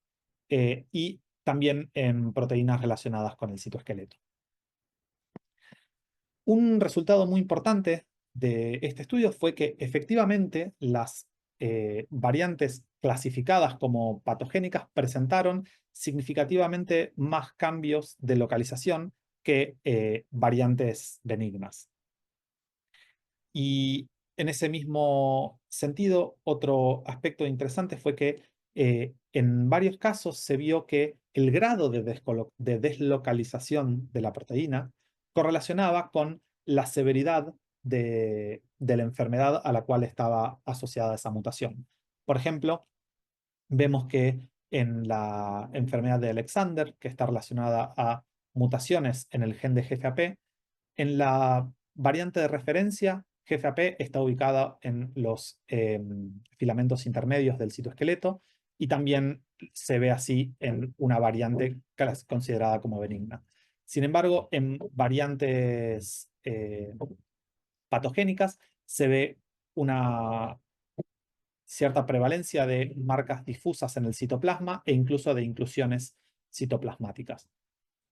y también en proteínas relacionadas con el citoesqueleto. Un resultado muy importante de este estudio fue que efectivamente las variantes clasificadas como patogénicas presentaron significativamente más cambios de localización que variantes benignas. Y en ese mismo sentido, otro aspecto interesante fue que en varios casos se vio que el grado de deslocalización de la proteína correlacionaba con la severidad de la enfermedad a la cual estaba asociada esa mutación. Por ejemplo, vemos que en la enfermedad de Alexander, que está relacionada a mutaciones en el gen de GFAP, en la variante de referencia, GFAP está ubicada en los filamentos intermedios del citoesqueleto, y también se ve así en una variante considerada como benigna. Sin embargo, en variantes patogénicas se ve una cierta prevalencia de marcas difusas en el citoplasma e incluso de inclusiones citoplasmáticas.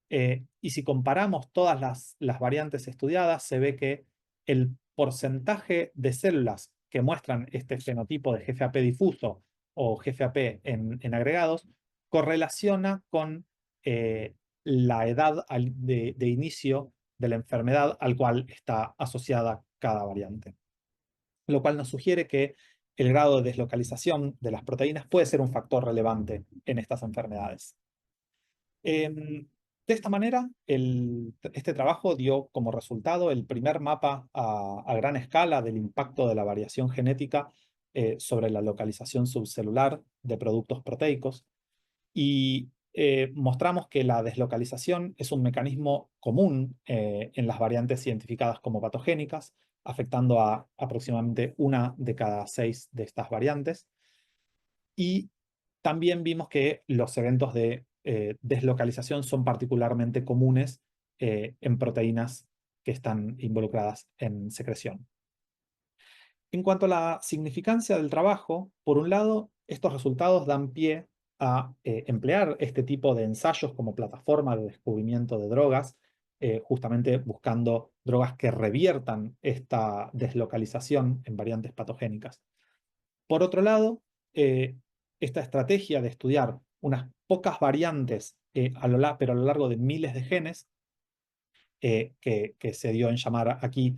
Y si comparamos todas las variantes estudiadas, se ve que el porcentaje de células que muestran este fenotipo de GFAP difuso o GFAP en agregados correlaciona con la edad de inicio de la enfermedad al cual está asociada cada variante. Lo cual nos sugiere que el grado de deslocalización de las proteínas puede ser un factor relevante en estas enfermedades. De esta manera, este trabajo dio como resultado el primer mapa a gran escala del impacto de la variación genética sobre la localización subcelular de productos proteicos, y mostramos que la deslocalización es un mecanismo común en las variantes identificadas como patogénicas, afectando a aproximadamente 1 de cada 6 de estas variantes. Y también vimos que los eventos de deslocalización son particularmente comunes en proteínas que están involucradas en secreción. En cuanto a la significancia del trabajo, por un lado, estos resultados dan pie a emplear este tipo de ensayos como plataforma de descubrimiento de drogas, justamente buscando drogas que reviertan esta deslocalización en variantes patogénicas. Por otro lado, esta estrategia de estudiar unas pocas variantes, pero a lo largo de miles de genes, que se dio en llamar aquí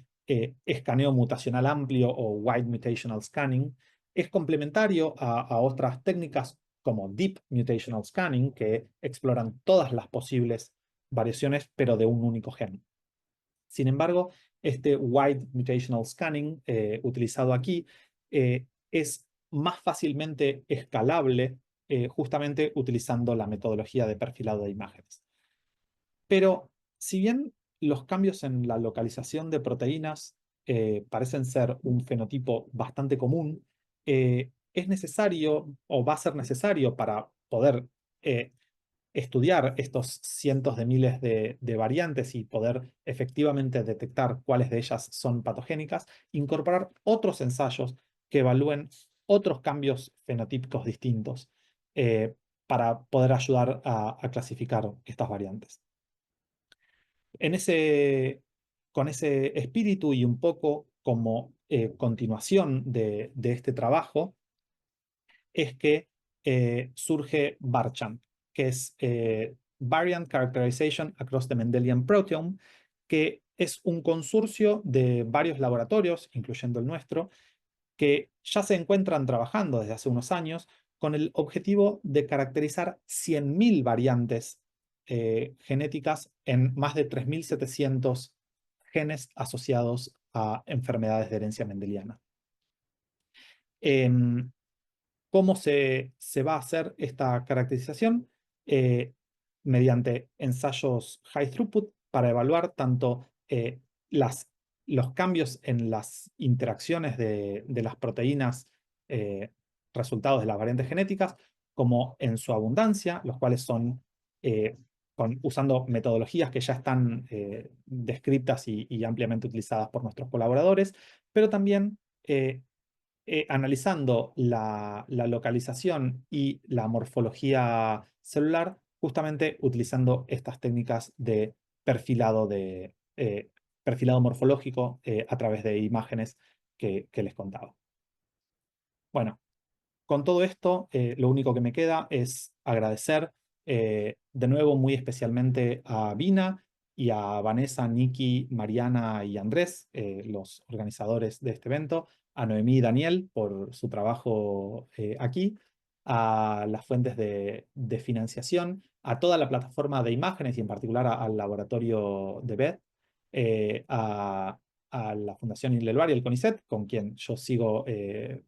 escaneo mutacional amplio o Wide Mutational Scanning, es complementario a otras técnicas como Deep Mutational Scanning, que exploran todas las posibles variaciones, pero de un único gen. Sin embargo, este Wide Mutational Scanning utilizado aquí es más fácilmente escalable justamente utilizando la metodología de perfilado de imágenes. Pero si bien los cambios en la localización de proteínas parecen ser un fenotipo bastante común, es necesario o va a ser necesario para poder eh, estudiar estos cientos de miles de variantes y poder efectivamente detectar cuáles de ellas son patogénicas, incorporar otros ensayos que evalúen otros cambios fenotípicos distintos para poder ayudar a clasificar estas variantes. En con ese espíritu y un poco como continuación de este trabajo, es que surge VARCHAN, que es Variant Characterization Across the Mendelian Proteome, que es un consorcio de varios laboratorios, incluyendo el nuestro, que ya se encuentran trabajando desde hace unos años con el objetivo de caracterizar 100.000 variantes genéticas en más de 3.700 genes asociados a enfermedades de herencia mendeliana. Em, ¿Cómo se va a hacer esta caracterización? Eh, Mediante ensayos high throughput para evaluar tanto las, los cambios en las interacciones de las proteínas eh, resultados de las variantes genéticas, como en su abundancia, los cuales son eh, usando metodologías que ya están descritas y ampliamente utilizadas por nuestros colaboradores, pero también analizando la localización y la morfología celular, justamente utilizando estas técnicas de perfilado, perfilado morfológico a través de imágenes que les contaba. Bueno, con todo esto, lo único que me queda es agradecer de nuevo muy especialmente a Vina y a Vanessa, Nikki, Mariana y Andrés, los organizadores de este evento, a Noemí y Daniel por su trabajo aquí, a las fuentes de financiación, a toda la plataforma de imágenes y en particular al laboratorio de Beth, a la Fundación Inleluar y el CONICET, con quien yo sigo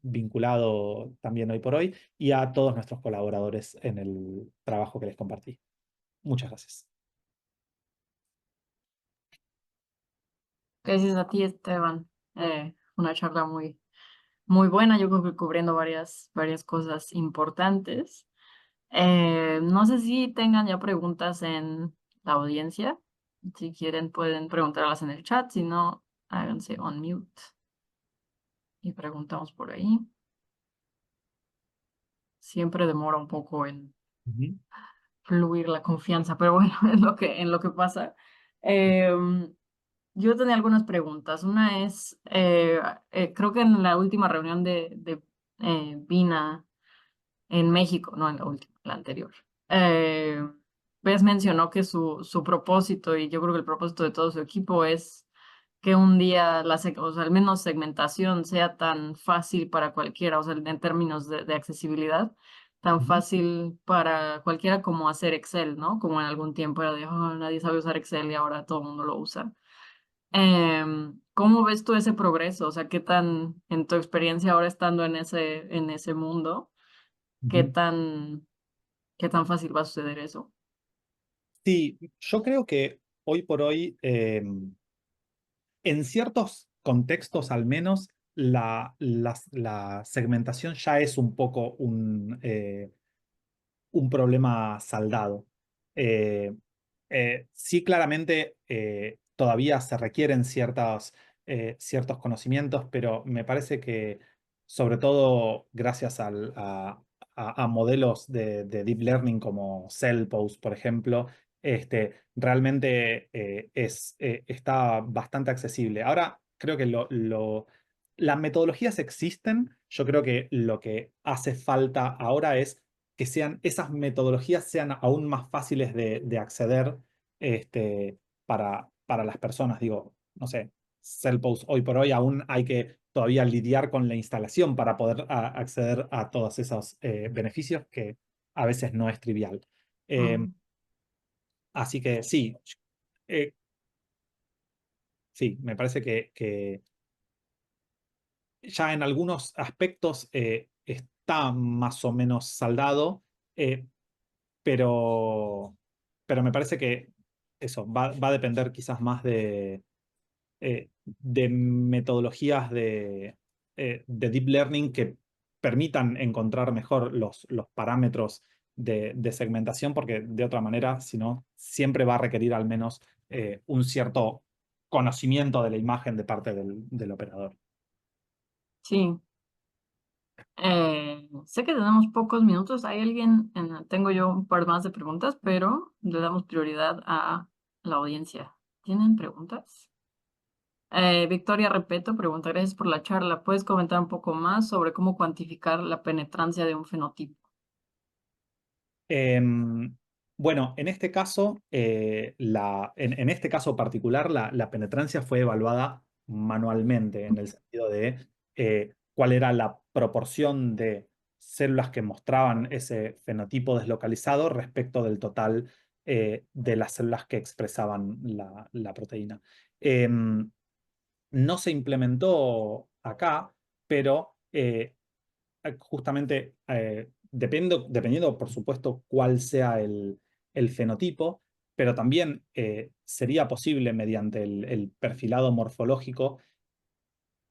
vinculado también hoy por hoy, y a todos nuestros colaboradores en el trabajo que les compartí. Muchas gracias. Gracias a ti, Esteban. Una charla muy buena, yo creo que cubriendo varias cosas importantes. No sé si tengan ya preguntas en la audiencia. Si quieren, pueden preguntarlas en el chat. Si no, háganse on mute y preguntamos por ahí. Siempre demora un poco en Ujú. fluir la confianza, pero bueno, en lo que pasa. Em, yo tenía algunas preguntas. Una es, creo que en la última reunión de Vina en México, no en la última, la anterior. Ves mencionó que su propósito, y yo creo que el propósito de todo su equipo es que un día, o sea, al menos segmentación sea tan fácil para cualquiera, o sea, en términos de accesibilidad, tan Ujú. fácil para cualquiera como hacer Excel, ¿no? Como en algún tiempo era de, "Oh, nadie sabe usar Excel y ahora todo el mundo lo usa". ¿Cómo ves tú ese progreso? O sea, ¿qué tan, en tu experiencia ahora estando en ese mundo, qué Ujú. tan, qué tan fácil va a suceder eso? Sí, yo creo que hoy por hoy, en ciertos contextos al menos, la segmentación ya es un poco un problema saldado. Eh, sí, claramente todavía se requieren ciertos conocimientos, pero me parece que sobre todo gracias a modelos de deep learning como Cellpose, por ejemplo, realmente está bastante accesible. Ahora, creo que las metodologías existen. Yo creo que lo que hace falta ahora es que esas metodologías sean aún más fáciles de acceder para las personas. Digo, no sé, Cellpose hoy por hoy aún hay que todavía lidiar con la instalación para poder acceder a todos esos beneficios que a veces no es trivial. Eh, Mm, Así que sí, eh, sí, me parece que ya en algunos aspectos está más o menos saldado, eh, pero, pero me parece que eso va a depender quizás más de metodologías de deep learning que permitan encontrar mejor los parámetros de segmentación, porque de otra manera, si no, siempre va a requerir al menos un cierto conocimiento de la imagen de parte del operador. sí. Sé que tenemos pocos minutos. Hay alguien, tengo yo un par más de preguntas, pero le damos prioridad a la audiencia. ¿Tienen preguntas? Victoria Repeto pregunta, gracias por la charla. ¿Puedes comentar un poco más sobre cómo cuantificar la penetrancia de un fenotipo? Em, bueno, en este caso, en este caso particular, la penetrancia fue evaluada manualmente, en el sentido de cuál era la proporción de células que mostraban ese fenotipo deslocalizado respecto del total de las células que expresaban la proteína. Em, no se implementó acá, pero justamente dependiendo, por supuesto, cuál sea el fenotipo, pero también sería posible mediante el perfilado morfológico.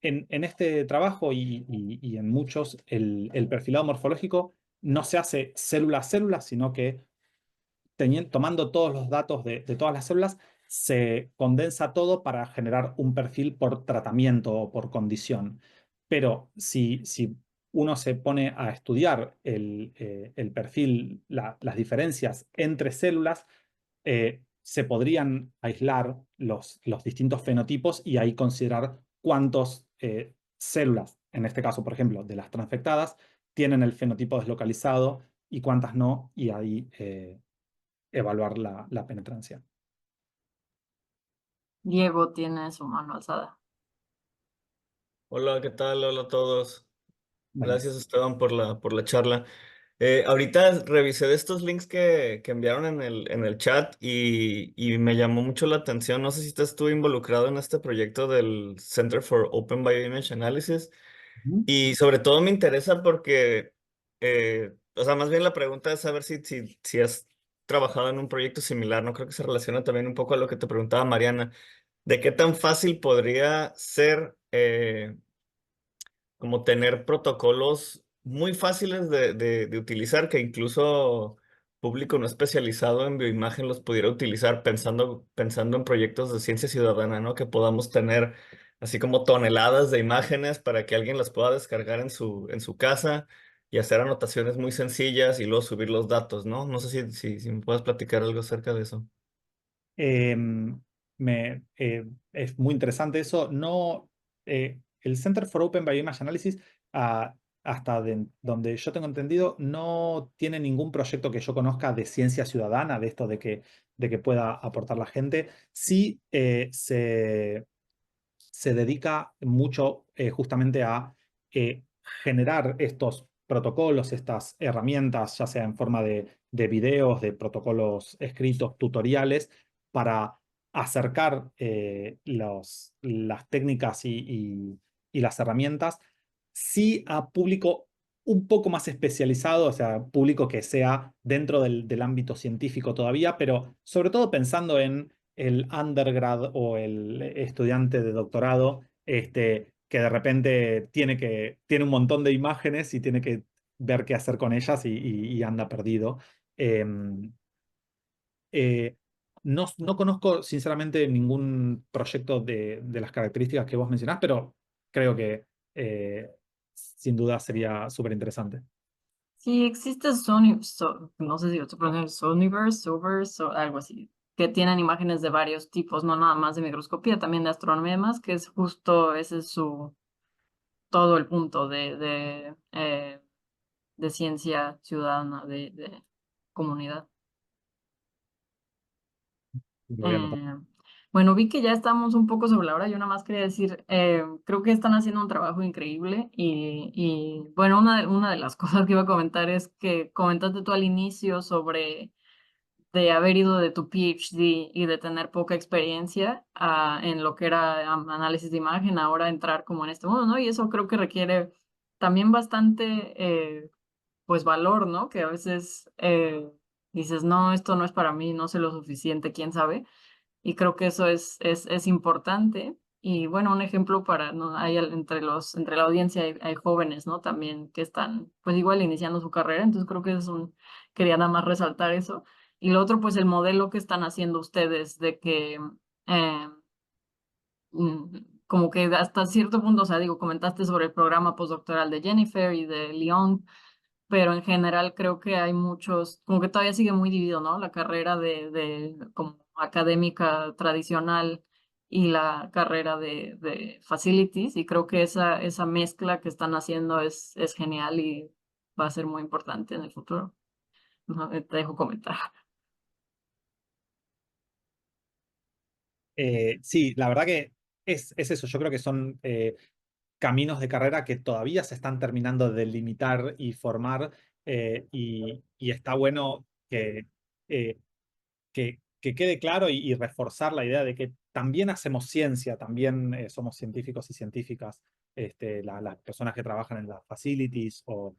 En este trabajo y en muchos, el perfilado morfológico no se hace célula a célula, sino que tomando todos los datos de todas las células, se condensa todo para generar un perfil por tratamiento o por condición. Pero si uno se pone a estudiar el perfil, las diferencias entre células, se podrían aislar los distintos fenotipos y ahí considerar cuántas células, en este caso, por ejemplo, de las transfectadas, tienen el fenotipo deslocalizado y cuántas no, y ahí evaluar la penetrancia. Diego tiene su mano alzada. Hola, ¿qué tal? Hola a todos. Bueno, Gracias, Esteban, por la charla. Ahorita revisé de estos links que enviaron en el chat y me llamó mucho la atención. No sé si estás tú involucrado en este proyecto del Center for Open Bioimage Analysis. ujú. Y sobre todo me interesa porque, o sea, más bien la pregunta es saber si has trabajado en un proyecto similar. No creo que se relaciona también un poco a lo que te preguntaba Mariana. ¿De qué tan fácil podría ser? Como tener protocolos muy fáciles de utilizar que incluso público no especializado en bioimagen los pudiera utilizar pensando en proyectos de ciencia ciudadana, ¿no? Que podamos tener así como toneladas de imágenes para que alguien las pueda descargar en su casa y hacer anotaciones muy sencillas y luego subir los datos, ¿no? No sé si me puedes platicar algo acerca de eso. Em, es muy interesante eso. No, el Center for Open Bioimage Analysis, hasta donde yo tengo entendido, no tiene ningún proyecto que yo conozca de ciencia ciudadana, de esto de que pueda aportar la gente. Sí, se dedica mucho justamente a generar estos protocolos, estas herramientas, ya sea en forma de videos, de protocolos escritos, tutoriales, para acercar las técnicas y las herramientas, sí a público un poco más especializado, o sea, público que sea dentro del ámbito científico todavía, pero sobre todo pensando en el undergrad o el estudiante de doctorado, que de repente tiene un montón de imágenes y tiene que ver qué hacer con ellas y anda perdido. Em, eh, no conozco sinceramente ningún proyecto de las características que vos mencionás, pero creo que sin duda sería súper interesante. Sí, existe no sé si otro pronuncia Soniverse, Soverse o algo así, que tienen imágenes de varios tipos, no nada más de microscopía, también de astronomía y demás, que es justo ese es todo el punto de ciencia ciudadana, de comunidad. Lo voy a anotar. Eh, Bueno, vi que ya estamos un poco sobre la hora. Yo nada más quería decir, creo que están haciendo un trabajo increíble y bueno, una de las cosas que iba a comentar es que comentaste tú al inicio sobre de haber ido de tu PhD y de tener poca experiencia en lo que era análisis de imagen, ahora entrar como en este mundo, ¿no? Y eso creo que requiere también bastante, pues, valor, ¿no? Que a veces dices, no, esto no es para mí, no sé lo suficiente, quién sabe. Y creo que eso es importante. Y bueno, un ejemplo para, ¿no? Entre la audiencia hay jóvenes, ¿no? También que están, pues igual iniciando su carrera. Entonces creo que quería nada más resaltar eso. Y lo otro, pues el modelo que están haciendo ustedes de que, eh, como que hasta cierto punto, o sea, digo, comentaste sobre el programa postdoctoral de Jennifer y de Lyon, pero en general creo que hay muchos, como que todavía sigue muy dividido, ¿no? La carrera de como académica tradicional y la carrera de facilities, y creo que esa mezcla que están haciendo es genial y va a ser muy importante en el futuro. No, te dejo comentar. Sí, la verdad que es eso. Yo creo que son caminos de carrera que todavía se están terminando de delimitar y formar, y está bueno eh, que quede claro y reforzar la idea de que también hacemos ciencia, también somos científicos y científicas, las personas que trabajan en las facilities o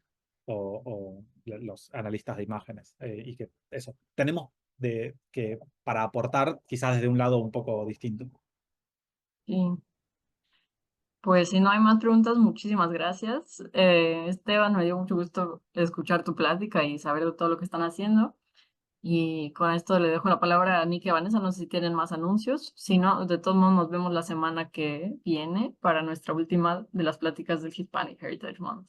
los analistas de imágenes, y que eso, tenemos que para aportar quizás desde un lado un poco distinto. Sí. Pues si no hay más preguntas, muchísimas gracias. Esteban, me dio mucho gusto escuchar tu plática y saber de todo lo que están haciendo. Y con esto le dejo la palabra a Nick y a Vanessa, no sé si tienen más anuncios. Si no, de todos modos nos vemos la semana que viene para nuestra última de las pláticas del Hispanic Heritage Month.